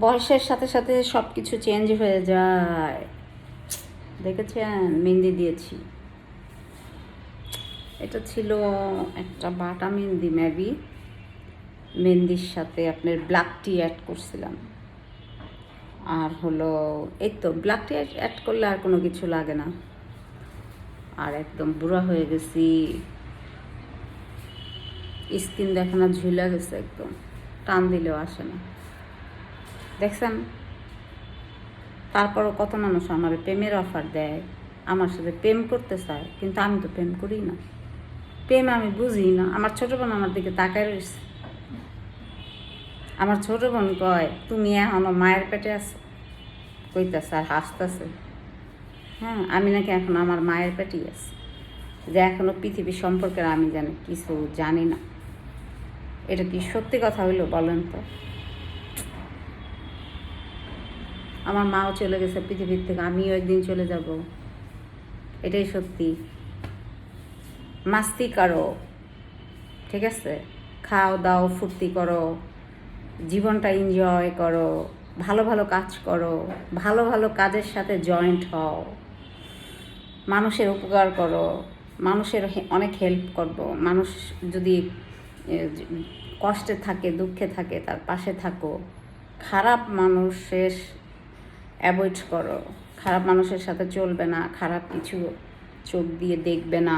বয়সের সাথে সাথে সব কিছু চেঞ্জ হয়ে যায়। দেখেছেন, মেহেন্দি দিয়েছি। এটা ছিল একটা বাটা মেহেন্দি, মেবি মেহেন্দির সাথে আপনার ব্ল্যাক টি অ্যাড করছিলাম। আর হলো এই তো ব্ল্যাক টি অ্যাড করলে আর কোনো কিছু লাগে না। আর একদম বুড়া হয়ে গেছি, স্কিন দেখে না, ঝুলে গেছে একদম, টান দিলেও আসে না। দেখছেন, তারপরও কত মানুষ আমার প্রেমের অফার দেয়, আমার সাথে প্রেম করতে চায়, কিন্তু আমি তো প্রেম করি না। প্রেম আমি বুঝি না। আমার ছোটো বোন আমার দিকে তাকায় রয়েছে। আমার ছোটো বোন কয়, তুমি এখনো মায়ের পেটে আছো, কইতাছে আর হাসতেছে। হ্যাঁ, আমি নাকি এখন আমার মায়ের পেটেই আছি, যে এখনো পৃথিবী সম্পর্কে আমি কিছু জানি না। এটা কি সত্যি কথা হইলো বলেন তো? আমার মাও চলে গেছে পৃথিবীর থেকে, আমিও একদিন চলে যাব, এটাই সত্যি। মাস্তি করো, ঠিক আছে, খাও দাও, ফুর্তি করো, জীবনটা এনজয় করো, ভালো ভালো কাজ করো, ভালো ভালো কাজের সাথে জয়েন্ট হও, মানুষের উপকার করো, মানুষের অনেক হেল্প করবো। মানুষ যদি কষ্টে থাকে, দুঃখে থাকে, তার পাশে থাকো। খারাপ মানুষের অ্যাভয়েড করো, খারাপ মানুষের সাথে চলবে না, খারাপ কিছু চোখ দিয়ে দেখবে না।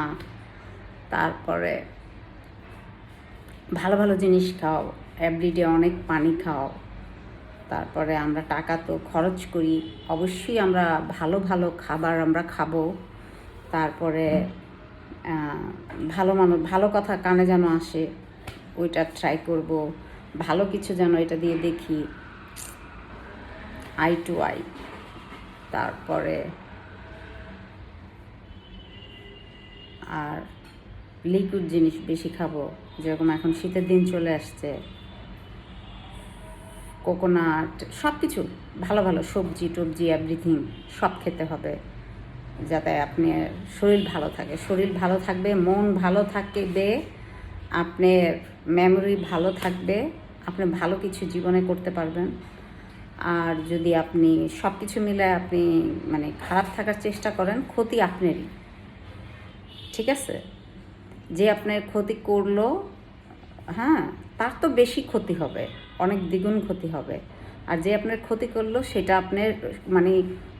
তারপরে ভালো ভালো জিনিস খাও, এভরিডে অনেক পানি খাও। তারপরে আমরা টাকা তো খরচ করি, অবশ্যই আমরা ভালো ভালো খাবার আমরা খাবো। তারপরে ভালো মানুষ, ভালো কথা কানে যেন আসে, ওইটা ট্রাই করব। ভালো কিছু যেন এটা দিয়ে দেখি, আই টু আই। তারপরে আর লিকুইড জিনিস বেশি খাবো, যেরকম এখন শীতের দিন চলে আসছে, কোকোনাট, সব কিছু ভালো ভালো সবজি টবজি এভরিথিং সব খেতে হবে, যাতে আপনার শরীর ভালো থাকে। শরীর ভালো থাকবে, মন ভালো থাকবে, আপনার মেমোরি ভালো থাকবে, আপনি ভালো কিছু জীবনে করতে পারবেন। আর যদি আপনি সব কিছু মিলে আপনি মানে খারাপ থাকার চেষ্টা করেন, ক্ষতি আপনারই, ঠিক আছে? যে আপনার ক্ষতি করলো, হ্যাঁ, তার তো বেশি ক্ষতি হবে, অনেক দ্বিগুণ ক্ষতি হবে। আর যে আপনার ক্ষতি করলো, সেটা আপনার মানে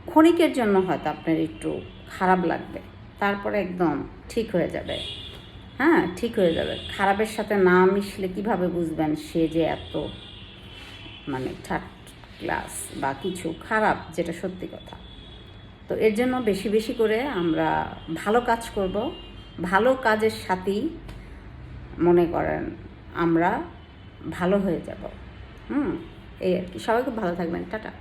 ক্ষণিকের জন্য হয়তো আপনার একটু খারাপ লাগবে, তারপরে একদম ঠিক হয়ে যাবে। হ্যাঁ, ঠিক হয়ে যাবে। খারাপের সাথে না মিশলে কিভাবে বুঝবেন সে যে এত মানে থার্ড ক্লাস বা কিছু খারাপ, যেটা সত্যি কথা। তো এর জন্য বেশি বেশি করে আমরা ভালো কাজ করব, ভালো কাজের সাথেই মনে করেন আমরা ভালো হয়ে যাব। এই আর কি। সবাই খুব ভালো থাকবেন। টাটা।